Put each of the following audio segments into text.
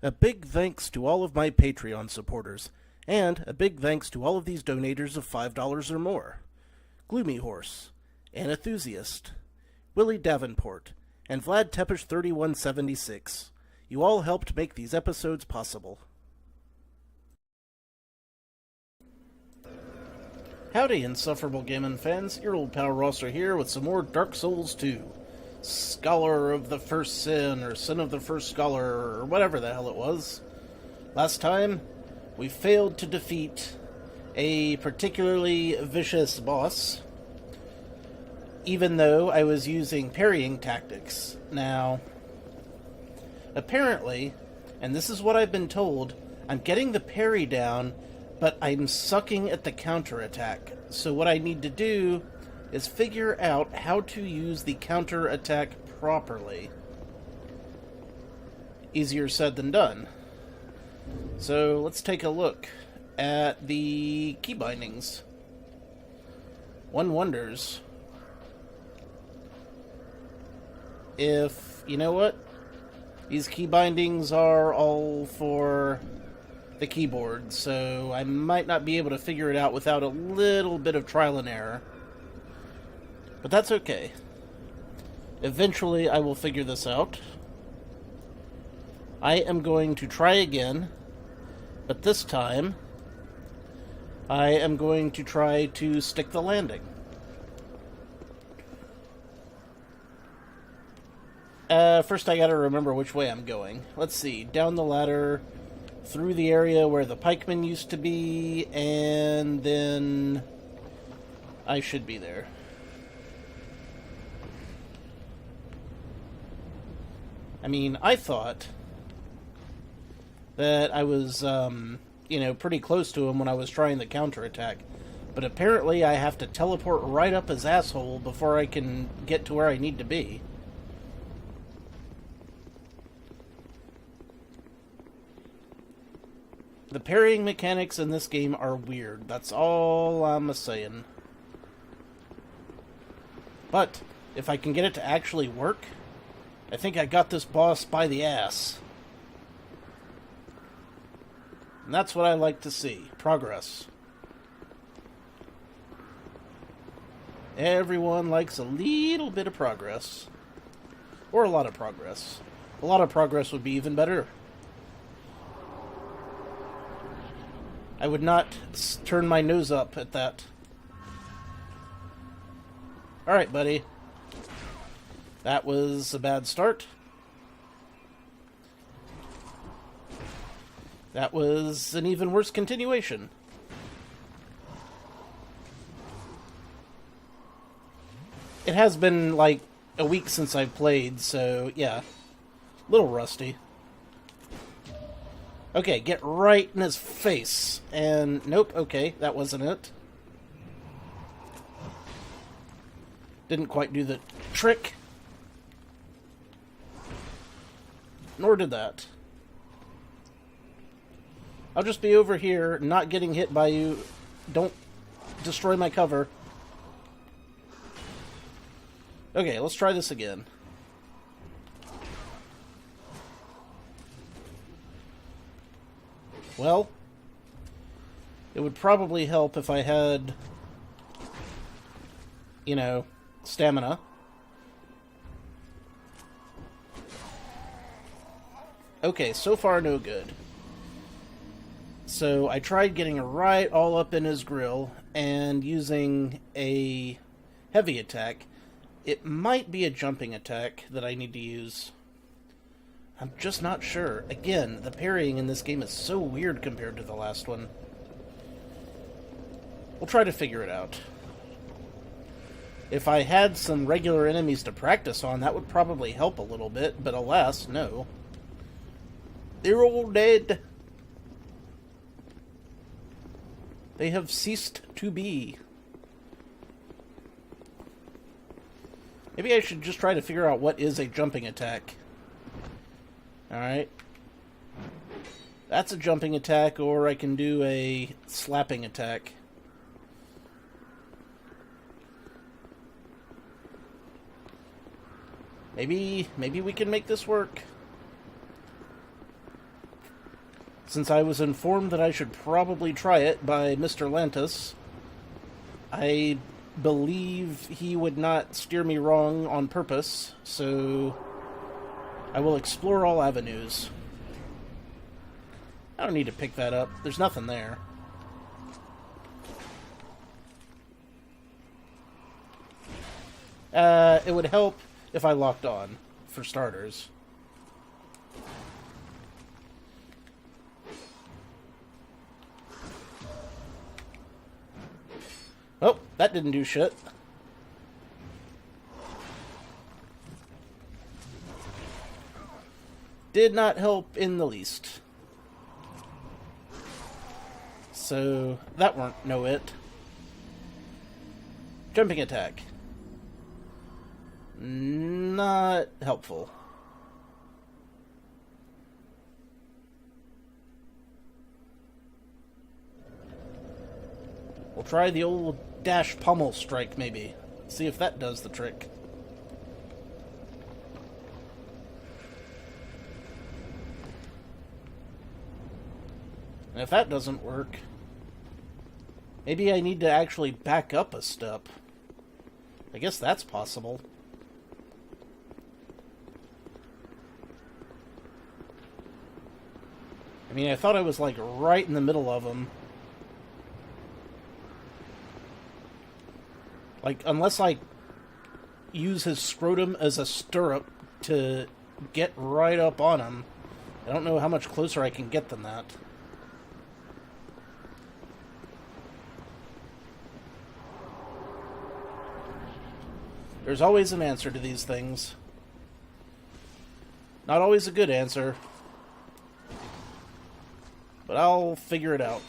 A big thanks to all of my Patreon supporters, and a big thanks to all of these donators of $5 or more. Gloomy Horse, Anenthusiast, Willie Davenport, and Vlad Tepish 3176. You all helped make these episodes possible. Howdy, insufferable gaming fans. Your old pal Rosser here with some more Dark Souls 2. Scholar of the First Sin, or Sin of the First Scholar, or whatever the hell it was. Last time, we failed to defeat a particularly vicious boss, even though I was using parrying tactics. Now, apparently, and this is what I've been told, I'm getting the parry down, but I'm sucking at the counterattack. So what I need to do is figure out how to use the counterattack properly. Easier said than done. So let's take a look at the key bindings. One wonders if, you know what? These key bindings are all for the keyboard, so I might not be able to figure it out without a little bit of trial and error. But that's okay. Eventually I will figure this out. I am going to try again, but this time I am going to try to stick the landing. First I gotta remember which way I'm going. Let's see, down the ladder, through the area where the pikemen used to be, and then I should be there. I mean, I thought that I was, pretty close to him when I was trying the counterattack. But apparently I have to teleport right up his asshole before I can get to where I need to be. The parrying mechanics in this game are weird. That's all I'm a-saying. But if I can get it to actually work, I think I got this boss by the ass. And that's what I like to see. Progress. Everyone likes a little bit of progress. Or a lot of progress. A lot of progress would be even better. I would not turn my nose up at that. Alright, buddy. That was a bad start. That was an even worse continuation. It has been like a week since I played, so yeah. A little rusty. Okay, get right in his face. And nope, okay, that wasn't it. Didn't quite do the trick. Nor did that. I'll just be over here, not getting hit by you. Don't destroy my cover. Okay, let's try this again. Well, it would probably help if I had, stamina. Okay, so far no good. So I tried getting right all up in his grill and using a heavy attack. It might be a jumping attack that I need to use. I'm just not sure. Again, the parrying in this game is so weird compared to the last one. We'll try to figure it out. If I had some regular enemies to practice on, that would probably help a little bit, but alas, no. They're all dead. They have ceased to be. Maybe I should just try to figure out what is a jumping attack. Alright. That's a jumping attack, or I can do a slapping attack. Maybe we can make this work. Since I was informed that I should probably try it by Mr. Lantis, I believe he would not steer me wrong on purpose, so I will explore all avenues. I don't need to pick that up. There's nothing there. It would help if I locked on, for starters. Oh, that didn't do shit. Did not help in the least. So, that weren't no it. Jumping attack. Not helpful. We'll try the old dash pommel strike, maybe. See if that does the trick. And if that doesn't work, maybe I need to actually back up a step. I guess that's possible. I mean, I thought I was, like, right in the middle of them. Like, unless I use his scrotum as a stirrup to get right up on him, I don't know how much closer I can get than that. There's always an answer to these things. Not always a good answer. But I'll figure it out.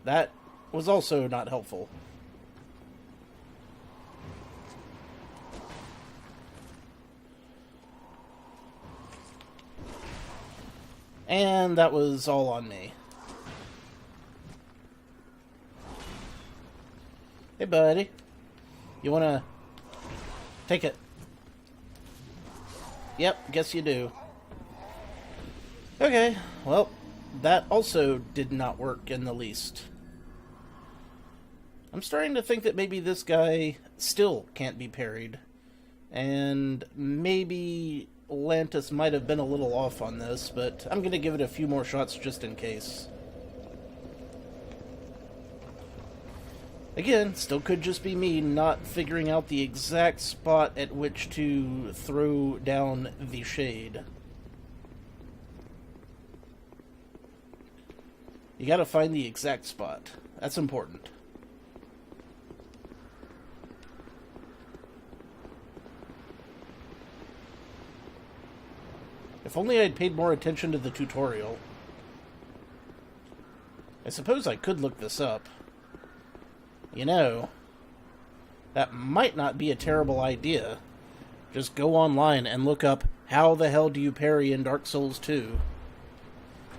That was also not helpful. And that was all on me. Hey, buddy. You wanna take it? Yep, guess you do. Okay, well, that also did not work in the least. I'm starting to think that maybe this guy still can't be parried. And maybe Lantis might have been a little off on this, but I'm going to give it a few more shots just in case. Again, still could just be me not figuring out the exact spot at which to throw down the shade. You gotta find the exact spot. That's important. If only I'd paid more attention to the tutorial. I suppose I could look this up. You know, that might not be a terrible idea. Just go online and look up, how the hell do you parry in Dark Souls 2?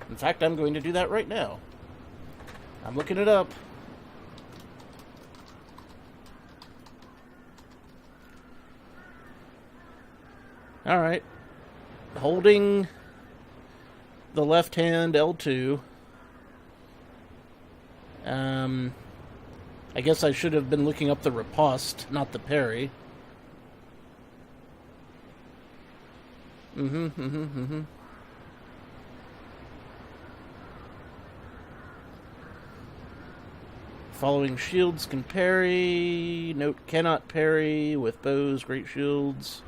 In fact, I'm going to do that right now. I'm looking it up. Alright. Holding the left hand L2. I guess I should have been looking up the riposte, not the parry. Following shields can parry. Note cannot parry with bows, great shields,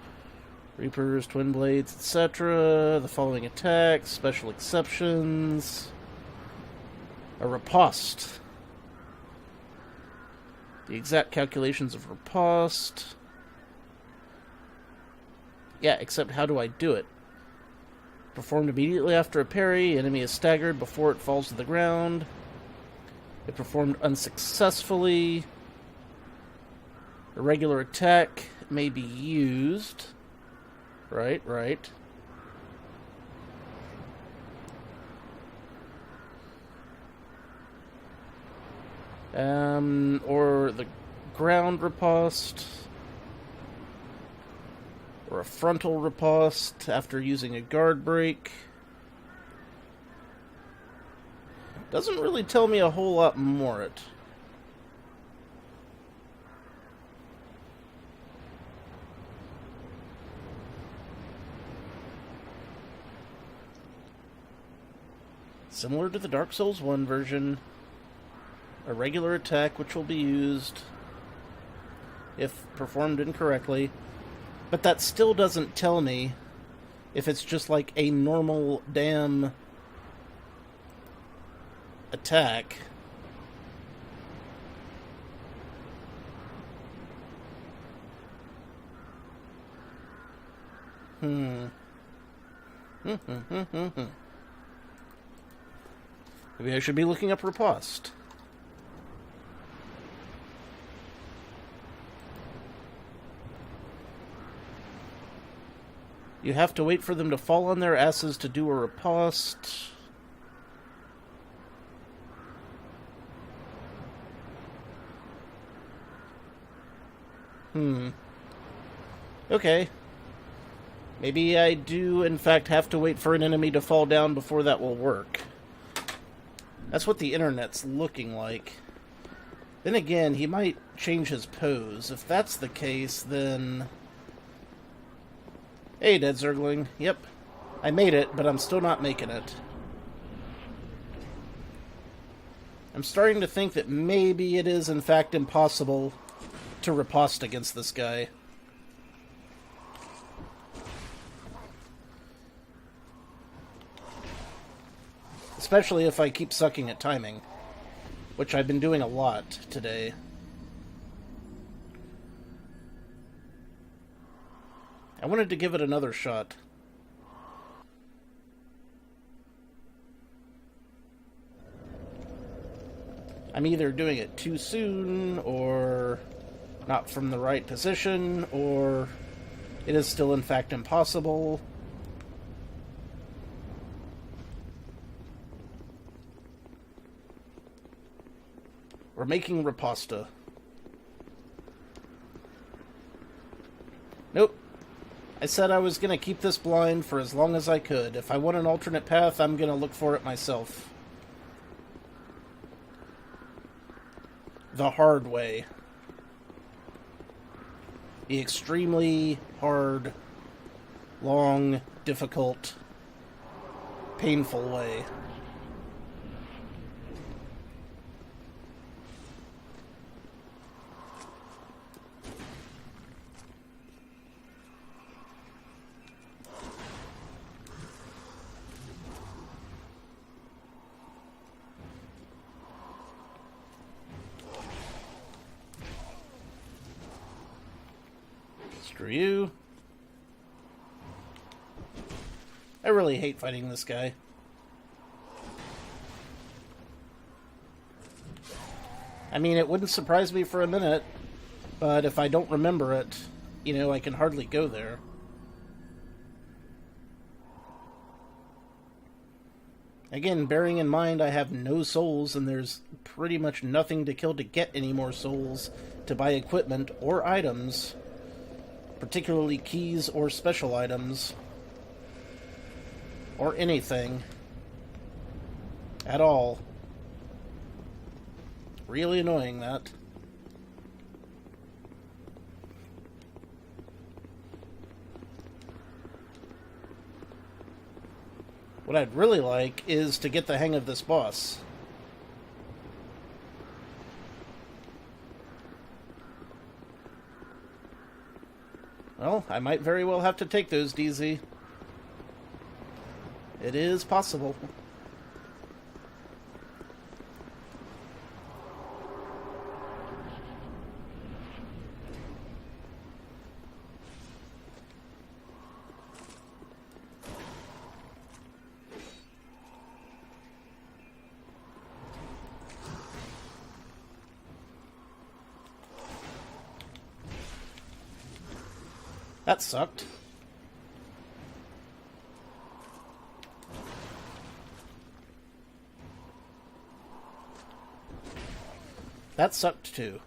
reapers, twin blades, etc. The following attacks, special exceptions. A riposte. The exact calculations of riposte. Yeah, except how do I do it? Performed immediately after a parry. Enemy is staggered before it falls to the ground. It performed unsuccessfully. A regular attack may be used. Right. Or the ground riposte. or a frontal riposte after using a guard break. Doesn't really tell me a whole lot more. Similar to the Dark Souls 1 version, a regular attack which will be used if performed incorrectly, but that still doesn't tell me if it's just like a normal damn attack. Maybe I should be looking up riposte. You have to wait for them to fall on their asses to do a riposte. Okay. Maybe I do, in fact, have to wait for an enemy to fall down before that will work. That's what the internet's looking like. Then again, he might change his pose. If that's the case, then... Hey, Dead Zergling. Yep. I made it, but I'm still not making it. I'm starting to think that maybe it is, in fact, impossible to riposte against this guy. Especially if I keep sucking at timing, which I've been doing a lot today. I wanted to give it another shot. I'm either doing it too soon, or not from the right position, or it is still in fact impossible. We're making riposta. Nope. I said I was going to keep this blind for as long as I could. If I want an alternate path, I'm going to look for it myself. The hard way. The extremely hard, long, difficult, painful way. Screw you. I really hate fighting this guy. I mean, it wouldn't surprise me for a minute, but if I don't remember it, you know, I can hardly go there. Again, bearing in mind I have no souls and there's pretty much nothing to kill to get any more souls to buy equipment or items, particularly keys or special items, or anything at all. Really annoying, that. What I'd really like is to get the hang of this boss. Well, I might very well have to take those, DZ. It is possible. That sucked. That sucked too.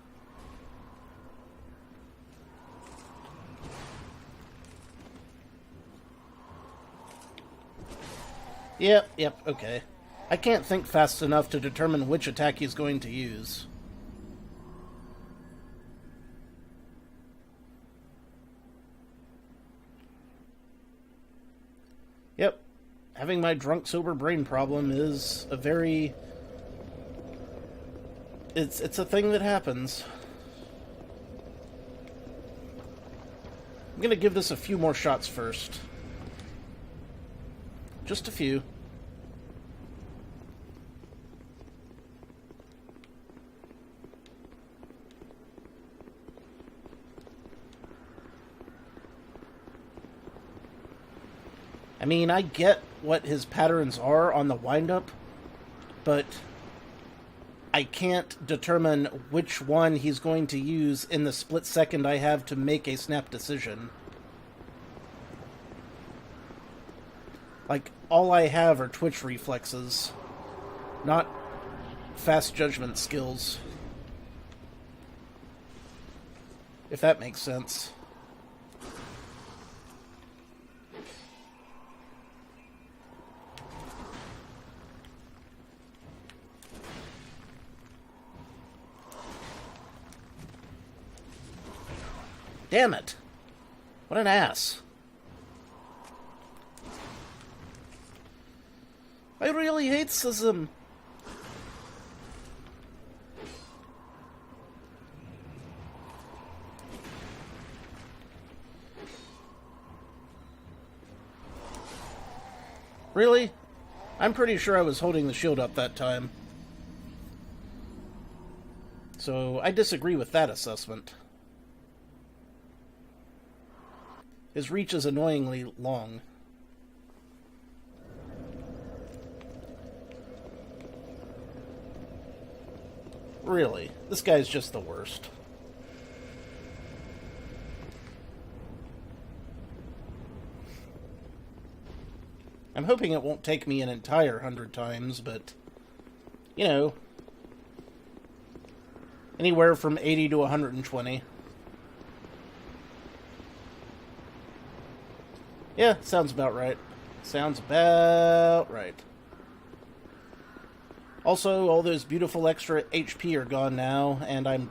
Yep, okay. I can't think fast enough to determine which attack he's going to use. Yep. Having my drunk sober brain problem is a very... It's a thing that happens. I'm gonna give this a few more shots first. Just a few. I mean, I get what his patterns are on the windup, but I can't determine which one he's going to use in the split second I have to make a snap decision. Like, all I have are twitch reflexes, not fast judgment skills. If that makes sense. Damn it! What an ass. I really hate Sism. Really? I'm pretty sure I was holding the shield up that time. So I disagree with that assessment. His reach is annoyingly long. Really, this guy's just the worst. I'm hoping it won't take me an entire 100 times, but, you know, anywhere from 80 to 120. Yeah, sounds about right. Sounds about right. Also, all those beautiful extra HP are gone now, and I'm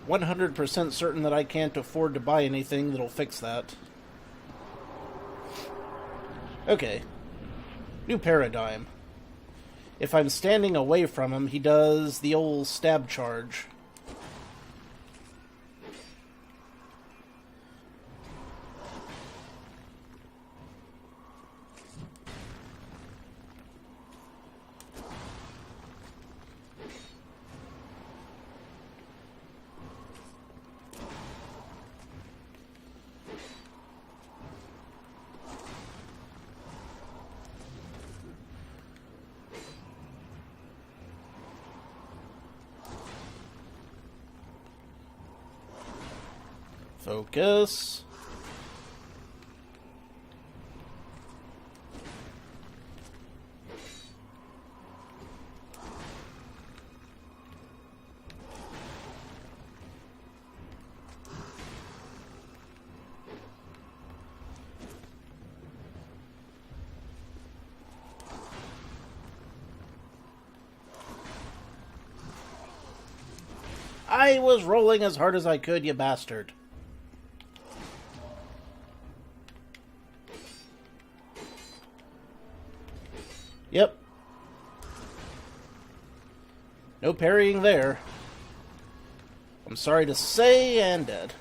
100% certain that I can't afford to buy anything that'll fix that. Okay. New paradigm. If I'm standing away from him, he does the old stab charge. Focus. I was rolling as hard as I could, you bastard. Yep. No parrying there. I'm sorry to say, and dead.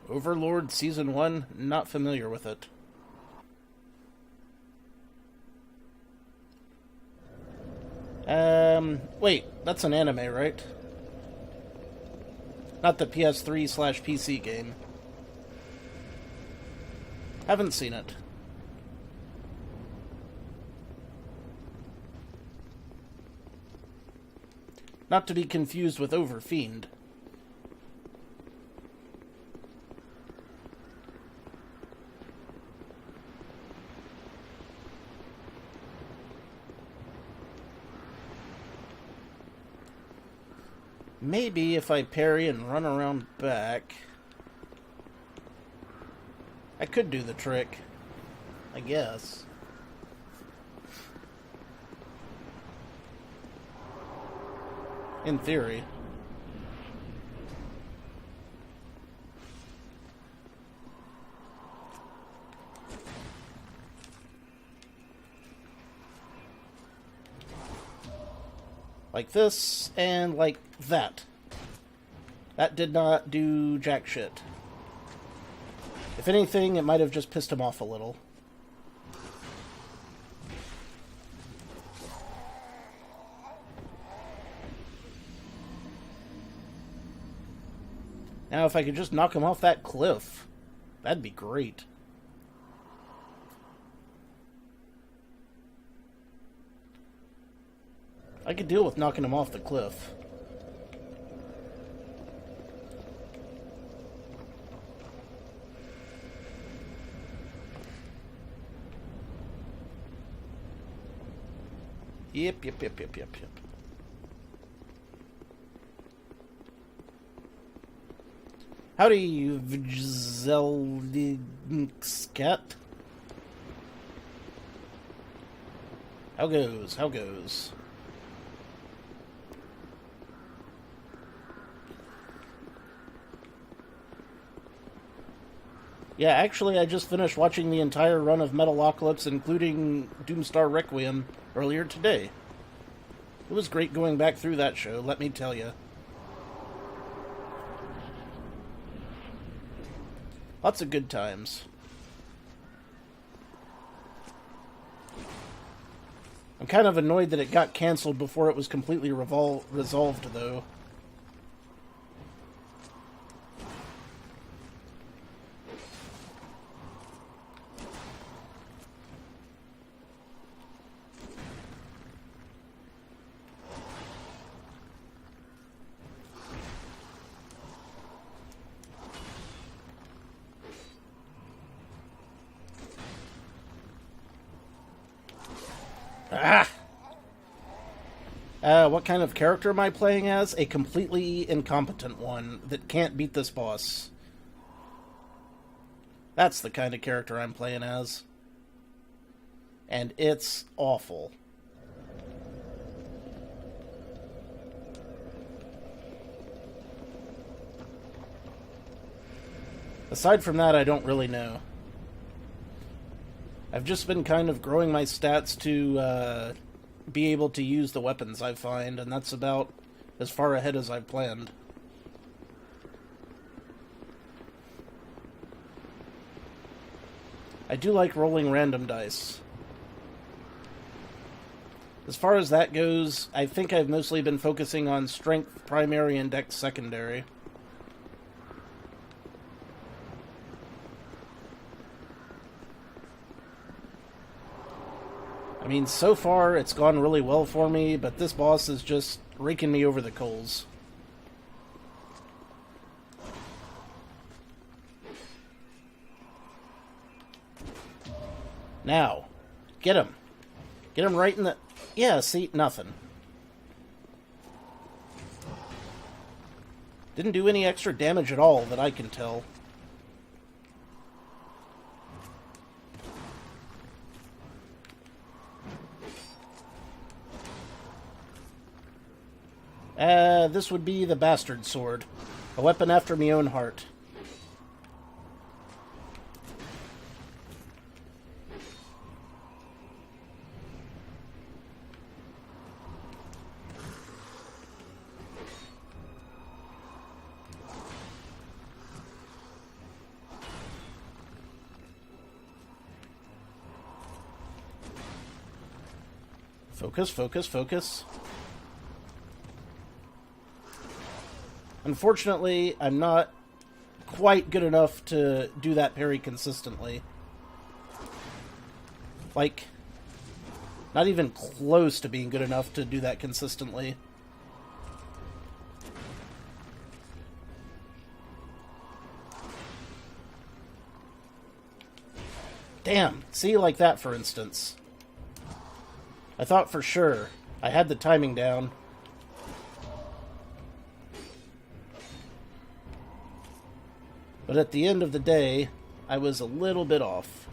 Overlord Season 1, not familiar with it. Wait, that's an anime, right? Not the PS3/PC game. Haven't seen it. Not to be confused with Overfiend. Maybe if I parry and run around back, I could do the trick, I guess. In theory. Like this, and like that. That did not do jack shit. If anything, it might have just pissed him off a little. Now, if I could just knock him off that cliff, that'd be great. I could deal with knocking him off the cliff. Yep. Howdy, Vjzelnikskat. How goes? How goes? Yeah, actually, I just finished watching the entire run of Metalocalypse, including Doomstar Requiem, earlier today. It was great going back through that show, let me tell you. Lots of good times. I'm kind of annoyed that it got canceled before it was completely resolved, though. What kind of character am I playing as? A completely incompetent one that can't beat this boss. That's the kind of character I'm playing as. And it's awful. Aside from that, I don't really know. I've just been kind of growing my stats to be able to use the weapons I find, and that's about as far ahead as I've planned. I do like rolling random dice. As far as that goes, I think I've mostly been focusing on strength primary and dex secondary. I mean, so far it's gone really well for me, but this boss is just raking me over the coals. Now, get him. Get him right in the... Yeah, see, nothing. Didn't do any extra damage at all that I can tell. This would be the Bastard Sword. A weapon after me own heart. Focus, focus, focus. Unfortunately, I'm not quite good enough to do that parry consistently. Like, not even close to being good enough to do that consistently. Damn, see, like that, for instance. I thought for sure I had the timing down. But at the end of the day, I was a little bit off.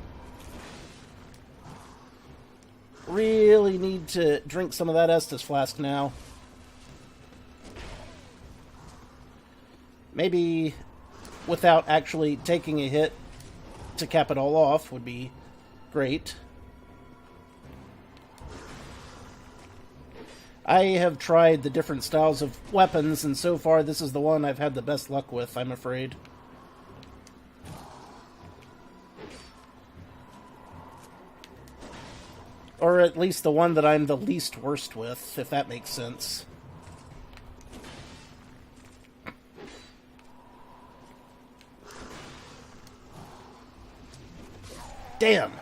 Really need to drink some of that Estus flask now. Maybe without actually taking a hit to cap it all off would be great. I have tried the different styles of weapons, and so far this is the one I've had the best luck with, I'm afraid. Or at least the one that I'm the least worst with, if that makes sense. Damn!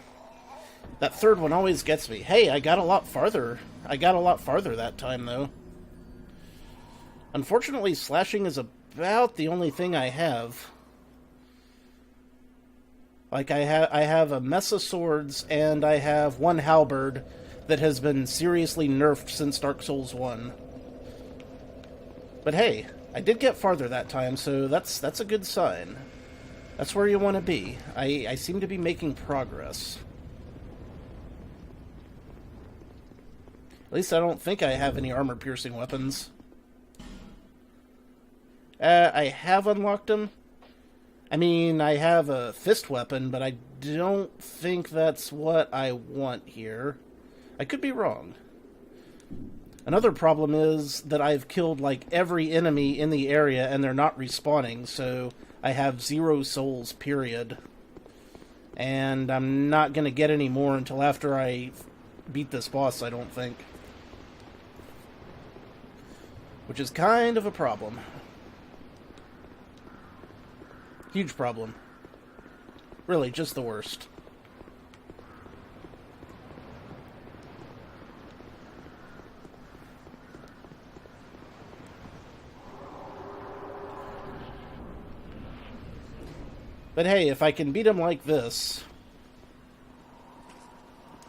That third one always gets me. Hey, I got a lot farther. I got a lot farther that time, though. Unfortunately, slashing is about the only thing I have. Like, I have a mess of swords, and I have one halberd that has been seriously nerfed since Dark Souls 1. But hey, I did get farther that time, so that's a good sign. That's where you want to be. I seem to be making progress. At least I don't think I have any armor-piercing weapons. I have unlocked them. I mean, I have a fist weapon, but I don't think that's what I want here. I could be wrong. Another problem is that I've killed, like, every enemy in the area, and they're not respawning, so I have 0 souls, period. And I'm not going to get any more until after I beat this boss, I don't think. Which is kind of a problem. Huge problem. Really, just the worst. But hey, if I can beat him like this...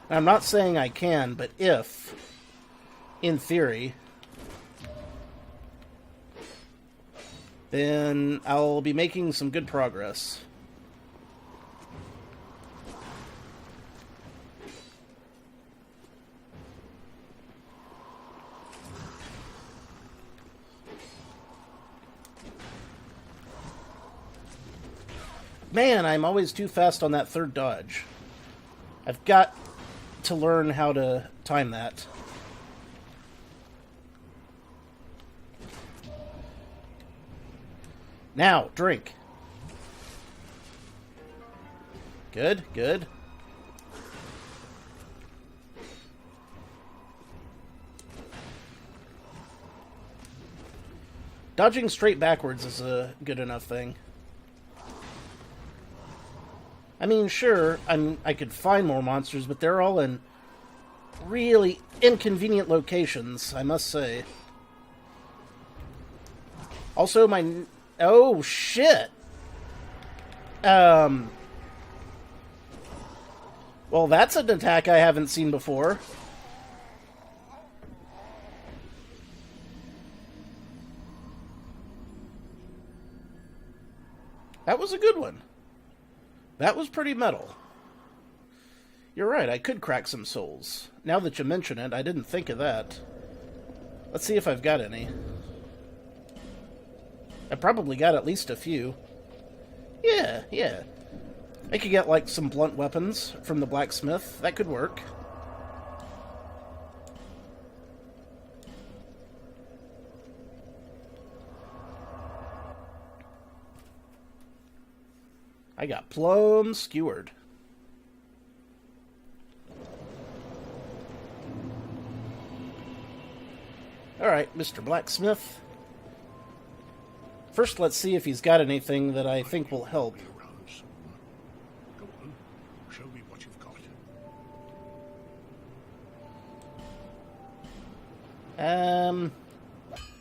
I'm not saying I can, but if, in theory, then I'll be making some good progress. Man, I'm always too fast on that third dodge. I've got to learn how to time that. Now, drink. Good, good. Dodging straight backwards is a good enough thing. I mean, sure, I could find more monsters, but they're all in really inconvenient locations, I must say. Also, my... Oh, shit! Well, that's an attack I haven't seen before. That was a good one. That was pretty metal. You're right, I could crack some souls. Now that you mention it, I didn't think of that. Let's see if I've got any. I probably got at least a few. Yeah. I could get, like, some blunt weapons from the blacksmith. That could work. I got plumb skewered. Alright, Mr. Blacksmith. First, let's see if he's got anything that I think will help. Go on, show me what you've got.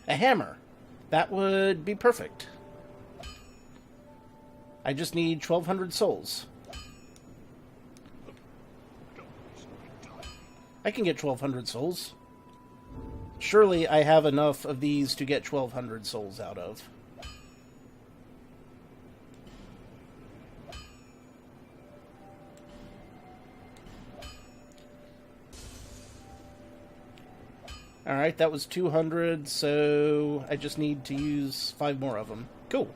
A hammer. That would be perfect. I just need 1,200 souls. I can get 1,200 souls. Surely I have enough of these to get 1,200 souls out of. Alright, that was 200, so I just need to use 5 more of them. Cool.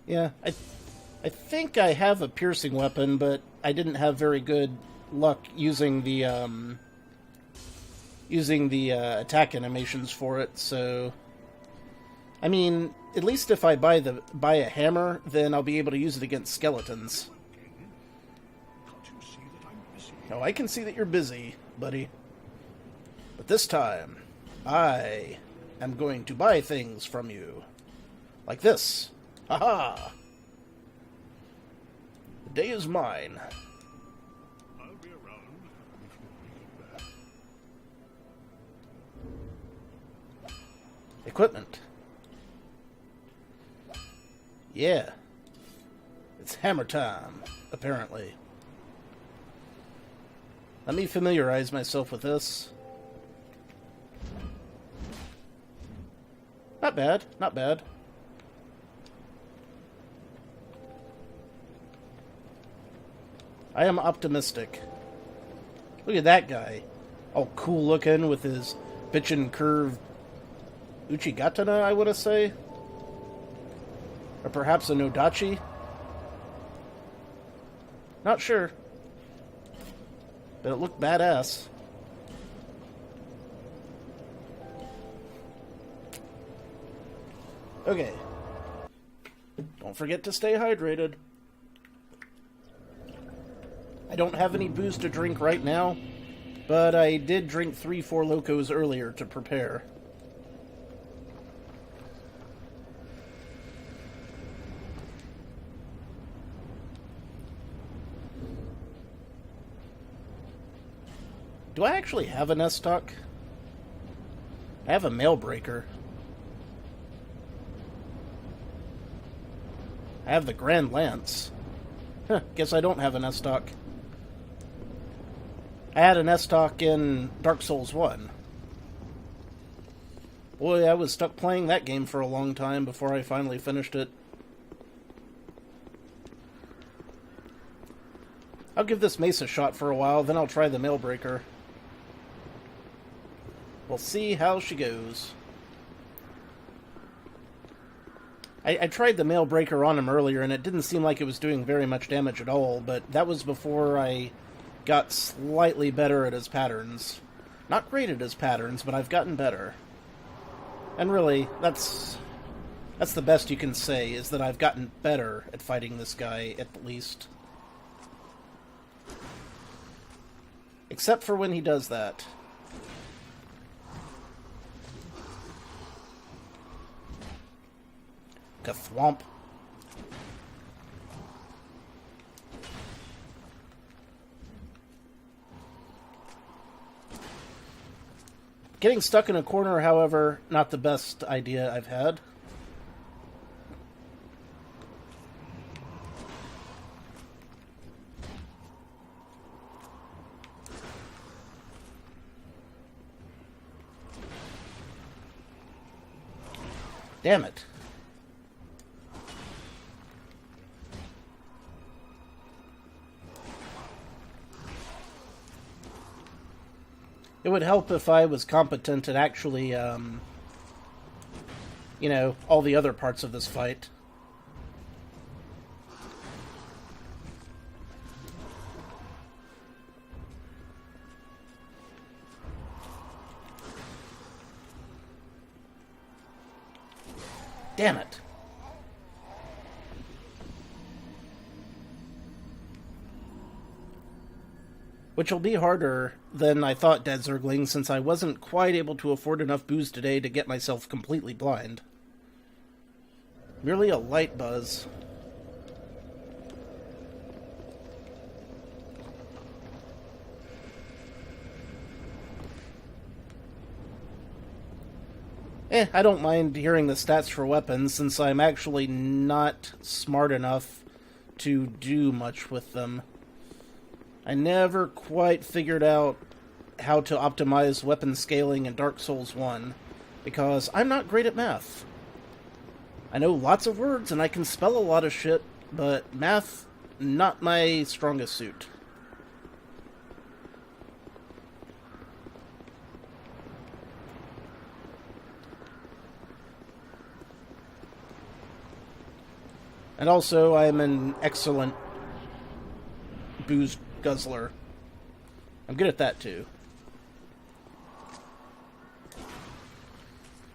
Yeah, I think I have a piercing weapon, but I didn't have very good luck using the attack animations for it. So, I mean, at least if I buy a hammer, then I'll be able to use it against skeletons. Can't you see that I'm busy? Oh, I can see that you're busy, buddy. But this time, I am going to buy things from you, like this. Haha! The day is mine. I'll be around if you bring it back. Equipment. Yeah. It's hammer time, apparently. Let me familiarize myself with this. Not bad, not bad. I am optimistic. Look at that guy. All cool looking with his bitchin' curved Uchigatana, I would say. Or perhaps a Nodachi. Not sure. But it looked badass. Okay. Don't forget to stay hydrated. I don't have any booze to drink right now, but I did drink 3 Four Locos earlier to prepare. Do I actually have an S-Stock? I have a Mail Breaker. I have the Grand Lance. Huh, guess I don't have an S-Stock. I had an S-Stock in Dark Souls 1. Boy, I was stuck playing that game for a long time before I finally finished it. I'll give this mace a shot for a while, then I'll try the Mail Breaker. We'll see how she goes. I tried the Mail Breaker on him earlier, and it didn't seem like it was doing very much damage at all, but that was before I got slightly better at his patterns. Not great at his patterns, but I've gotten better. And really, that's the best you can say, is that I've gotten better at fighting this guy, at least. Except for when he does that. Kathwomp. Getting stuck in a corner, however, not the best idea I've had. Damn it. It would help if I was competent at actually, you know, all the other parts of this fight. Damn it. Which will be harder than I thought, Dead Zergling, since I wasn't quite able to afford enough booze today to get myself completely blind. Merely a light buzz. I don't mind hearing the stats for weapons, since I'm actually not smart enough to do much with them. I never quite figured out how to optimize weapon scaling in Dark Souls 1, because I'm not great at math. I know lots of words and I can spell a lot of shit, but math, not my strongest suit. And also, I'm an excellent booze guzzler. I'm good at that, too.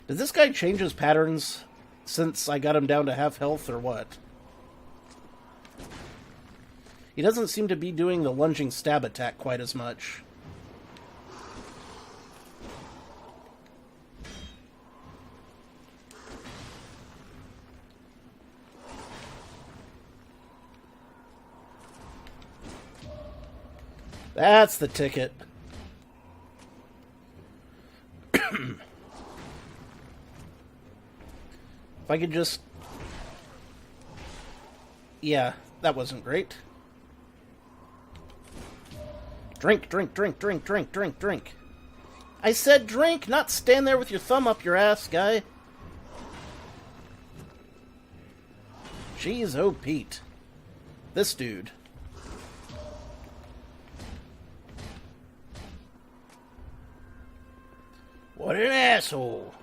Did this guy change his patterns since I got him down to half health, or what? He doesn't seem to be doing the lunging stab attack quite as much. That's the ticket. If I could just... Yeah, that wasn't great. Drink, drink, drink, drink, drink, drink, drink. I said drink, not stand there with your thumb up your ass, guy. Jeez, oh Pete. This dude. What an asshole.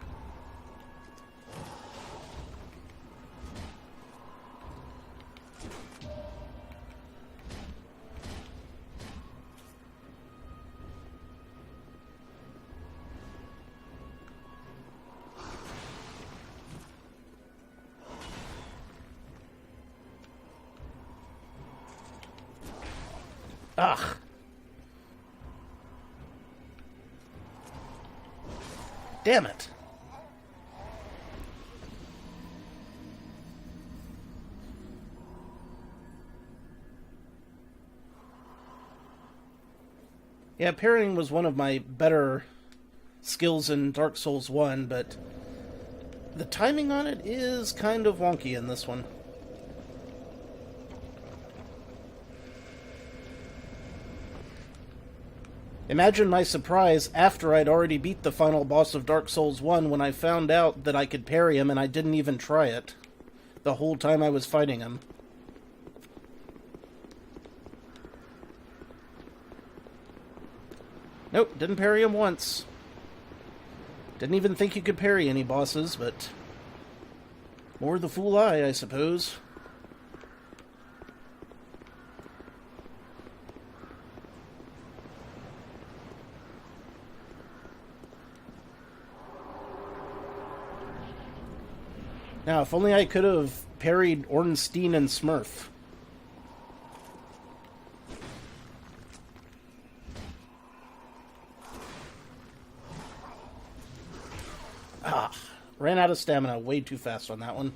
Ugh. Damn it. Yeah, parrying was one of my better skills in Dark Souls 1, but the timing on it is kind of wonky in this one. Imagine my surprise after I'd already beat the final boss of Dark Souls 1 when I found out that I could parry him and I didn't even try it the whole time I was fighting him. Nope, didn't parry him once. Didn't even think you could parry any bosses, but more the fool I suppose. Now, if only I could have parried Ornstein and Smurf. Ah, ran out of stamina way too fast on that one.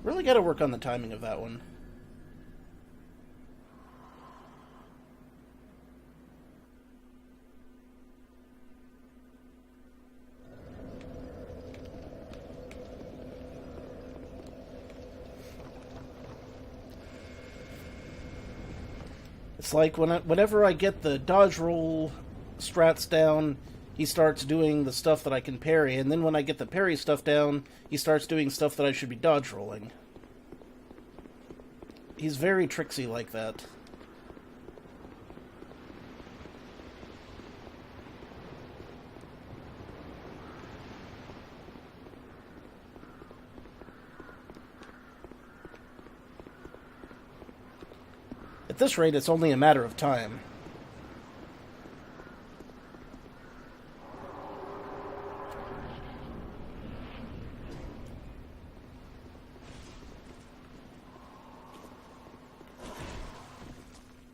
Really gotta work on the timing of that one. It's like whenever I get the dodge roll strats down, he starts doing the stuff that I can parry, and then when I get the parry stuff down, he starts doing stuff that I should be dodge rolling. He's very tricksy like that. At this rate, it's only a matter of time.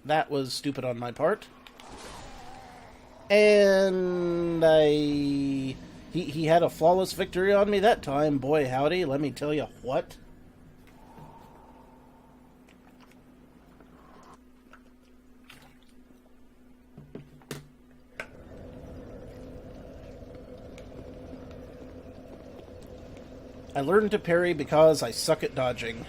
That was stupid on my part. And he had a flawless victory on me that time. Boy, howdy, let me tell you what. I learned to parry because I suck at dodging.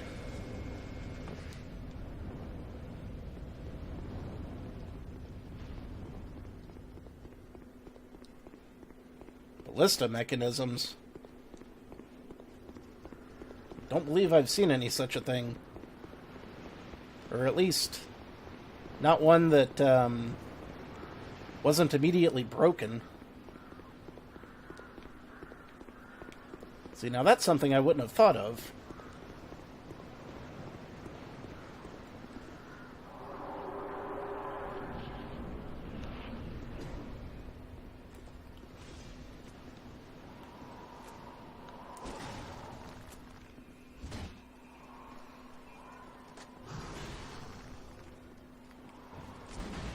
ballista mechanisms. Don't believe I've seen any such a thing. Or at least, not one that wasn't immediately broken. See, now that's something I wouldn't have thought of.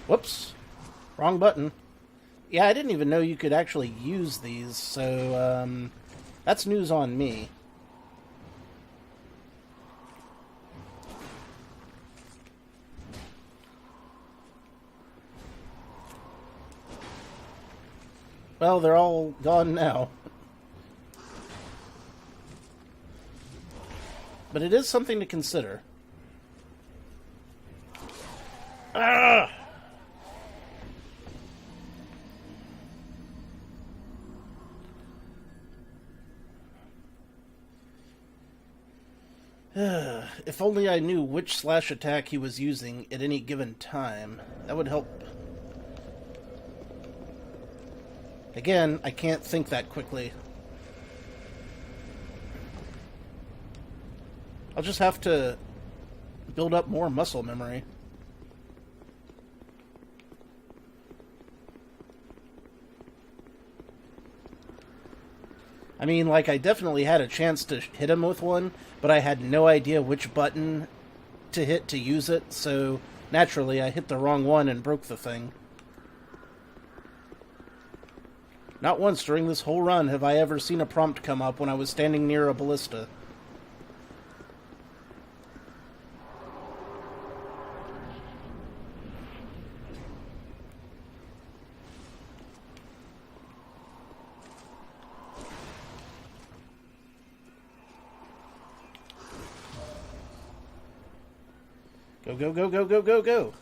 Whoops. Wrong button. Yeah, I didn't even know you could actually use these, so, that's news on me. Well, they're all gone now. But it is something to consider. Ah! If only I knew which slash attack he was using at any given time. That would help. Again, I can't think that quickly. I'll just have to build up more muscle memory. I mean, like, I definitely had a chance to hit him with one, but I had no idea which button to hit to use it, so naturally I hit the wrong one and broke the thing. Not once during this whole run have I ever seen a prompt come up when I was standing near a ballista. Go, go, go, go, go, go, go.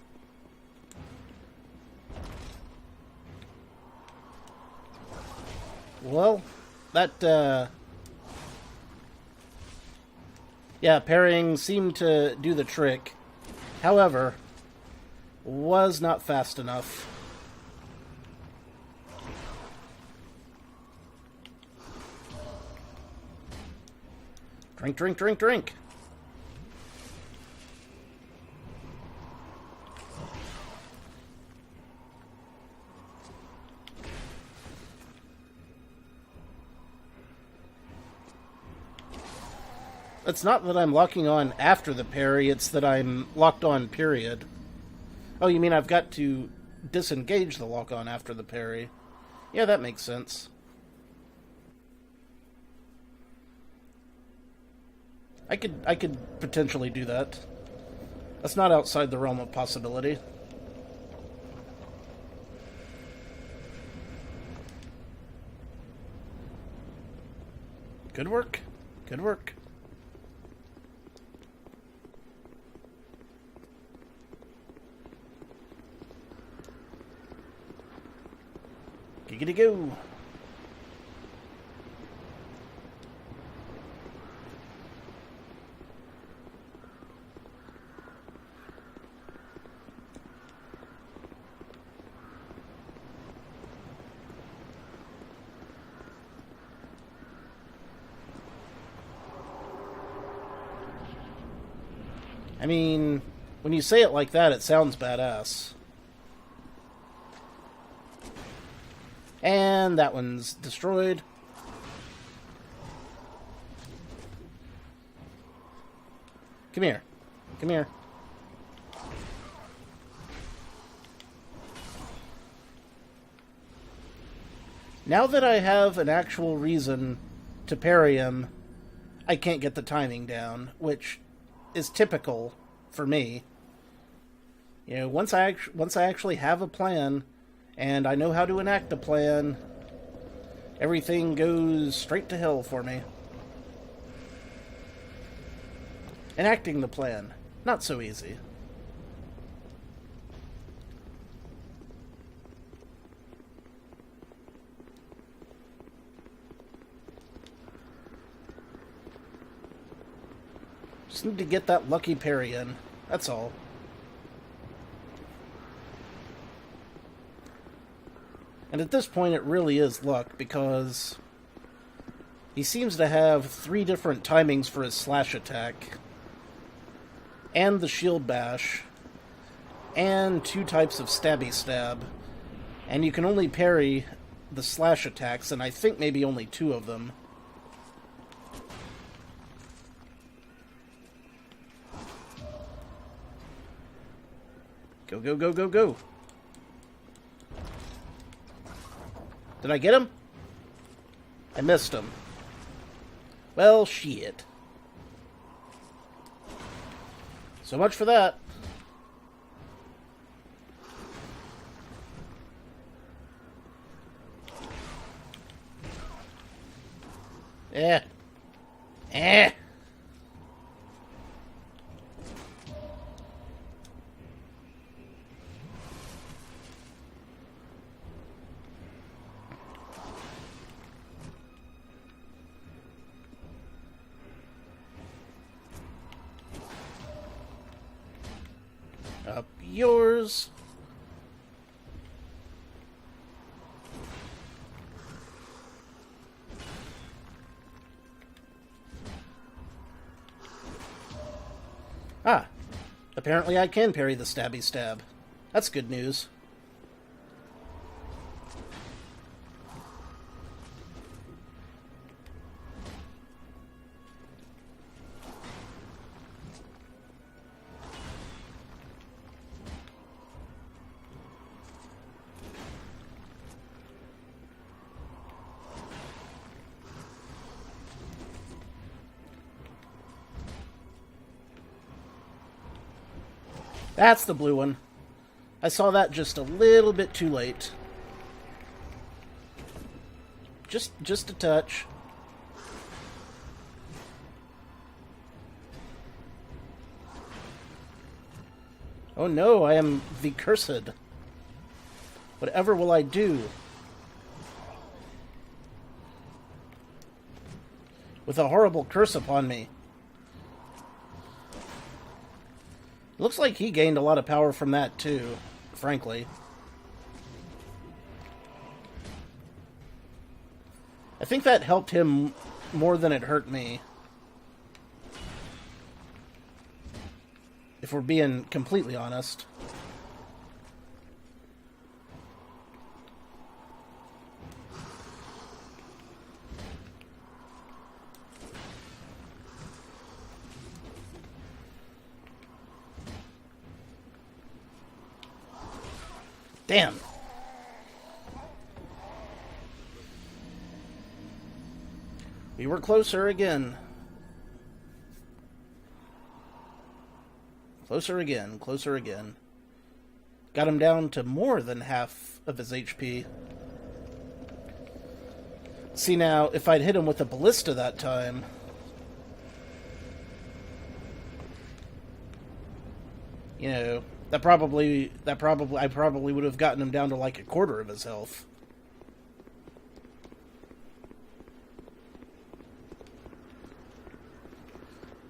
Well, that, yeah, parrying seemed to do the trick. However, was not fast enough. Drink, drink, drink, drink. It's not that I'm locking on after the parry, it's that I'm locked on, period. Oh, you mean I've got to disengage the lock-on after the parry? Yeah, that makes sense. I could potentially do that. That's not outside the realm of possibility. Good work. Good work. Giggity go. I mean, when you say it like that, it sounds badass. And that one's destroyed. Come here. Come here. Now that I have an actual reason to parry him, I can't get the timing down, which is typical for me. You know, once I actually have a plan, and I know how to enact a plan, everything goes straight to hell for me. Enacting the plan, not so easy. Just need to get that lucky parry in. That's all. And at this point, it really is luck, because he seems to have 3 different timings for his slash attack, and the shield bash, and 2 types of stabby stab. And you can only parry the slash attacks, and I think maybe only 2 of them. Go, go, go, go, go. Did I get him? I missed him. Well, shit. So much for that. Eh. Eh. Up yours. Ah, apparently I can parry the stabby stab. That's good news. That's the blue one. I saw that just a little bit too late. Just a touch. Oh no, I am the cursed. Whatever will I do? With a horrible curse upon me. Looks like he gained a lot of power from that, too, frankly. I think that helped him more than it hurt me. If we're being completely honest. Damn. We were closer again. Closer again, closer again. Got him down to more than half of his HP. See now, if I'd hit him with a ballista that time... You know... I probably would have gotten him down to like a quarter of his health.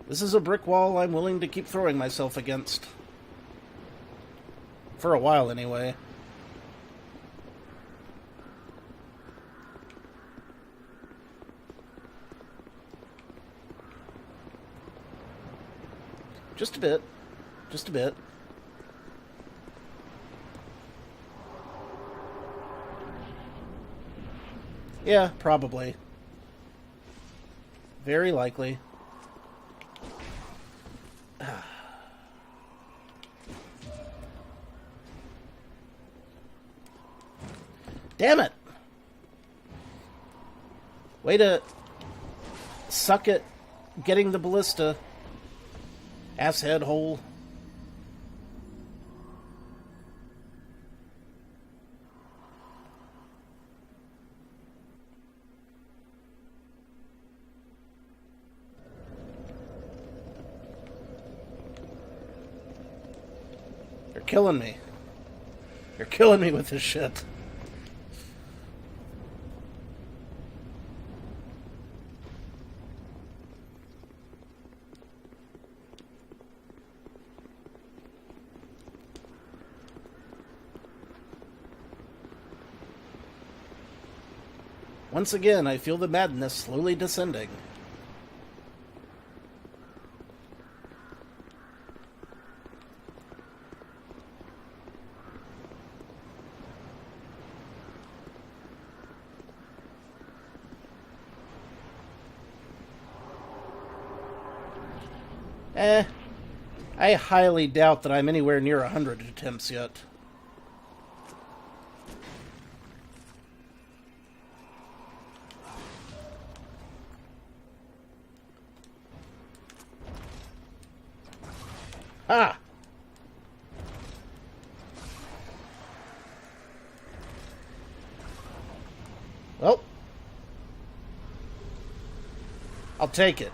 This is a brick wall I'm willing to keep throwing myself against. For a while, anyway. Just a bit. Just a bit. Yeah, probably. Very likely. Damn it! Way to suck at getting the ballista. Asshead hole. You're killing me. You're killing me with this shit. Once again, I feel the madness slowly descending. I highly doubt that I'm anywhere near 100 attempts yet. Ah! Well, I'll take it.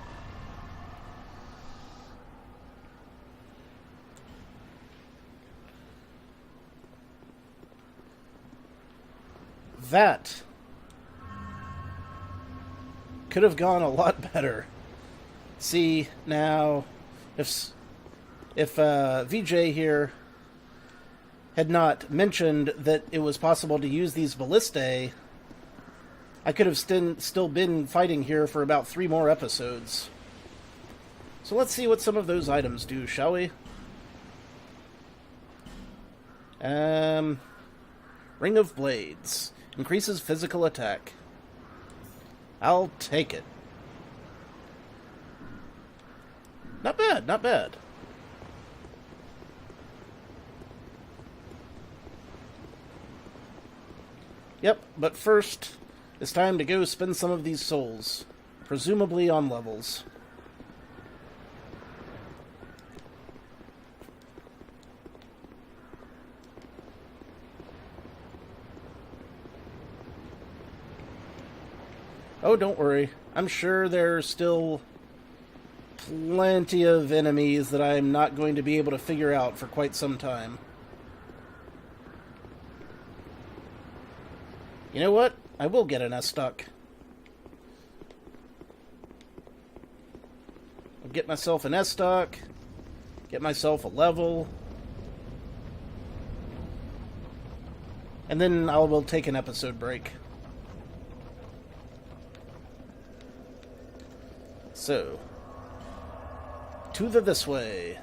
That could have gone a lot better. See, now, if VJ here had not mentioned that it was possible to use these ballistae, I could have still been fighting here for about 3 more episodes. So let's see what some of those items do, shall we? Ring of Blades. Increases physical attack. I'll take it. Not bad, not bad. Yep, but first, it's time to go spend some of these souls. Presumably on levels. Oh, don't worry. I'm sure there's still plenty of enemies that I'm not going to be able to figure out for quite some time. You know what? I will get an S-Stock. I'll get myself an S-Stock, get myself a level, and then I will take an episode break. So, to this way.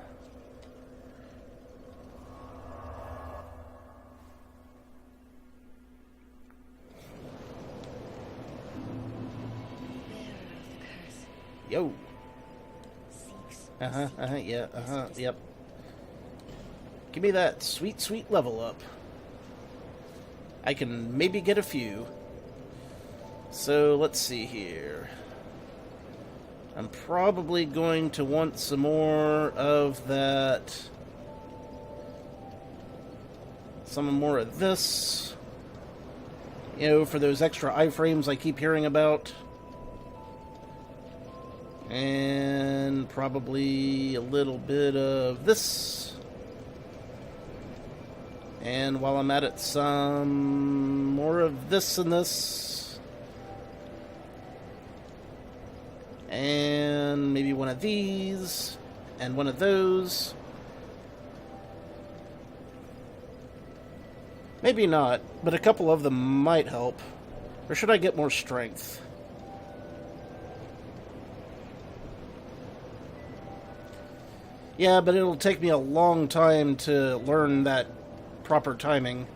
Yo. Yep. Give me that sweet, sweet level up. I can maybe get a few. So, let's see here. I'm probably going to want some more of that. Some more of this. You know, for those extra iframes I keep hearing about. And probably a little bit of this. And while I'm at it, some more of this and this. And maybe one of these, and one of those. Maybe not, but a couple of them might help. Or should I get more strength? Yeah, but it'll take me a long time to learn that proper timing.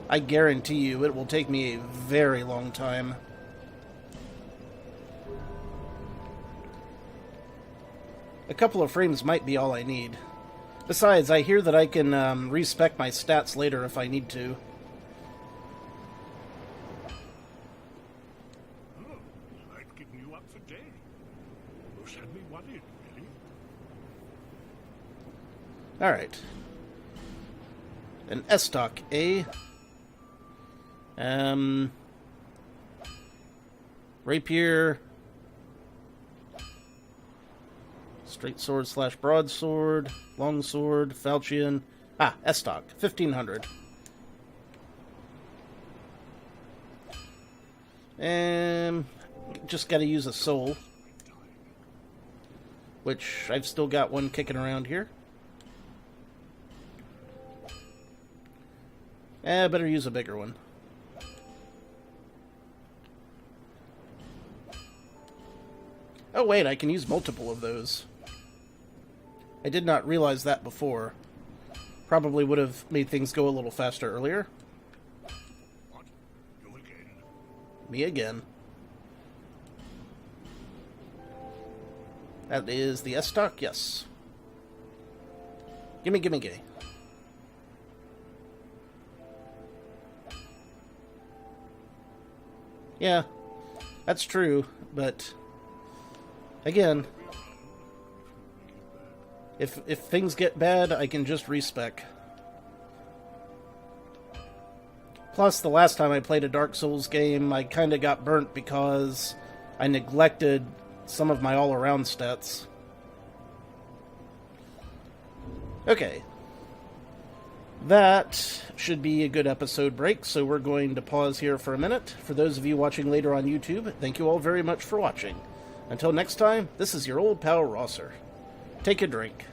I guarantee you it will take me a very long time. A couple of frames might be all I need. Besides, I hear that I can respec my stats later if I need to. Oh, I've given you up for dead. You had me worried, really. Alright. An S-Stock, eh? Rapier. Straight sword / broadsword. Long sword. Falchion. Ah, S-Stock. 1500. Just gotta use a soul. Which I've still got one kicking around here. Better use a bigger one. Oh wait, I can use multiple of those. I did not realize that before. Probably would have made things go a little faster earlier. What? You again? Me again. That is the S-Stock? Yes. Gimme, gimme, gimme. Yeah, that's true, but again, if things get bad, I can just respec. Plus, the last time I played a Dark Souls game, I kind of got burnt because I neglected some of my all-around stats. Okay. That should be a good episode break, so we're going to pause here for a minute. For those of you watching later on YouTube, thank you all very much for watching. Until next time, this is your old pal Rosser. Take a drink.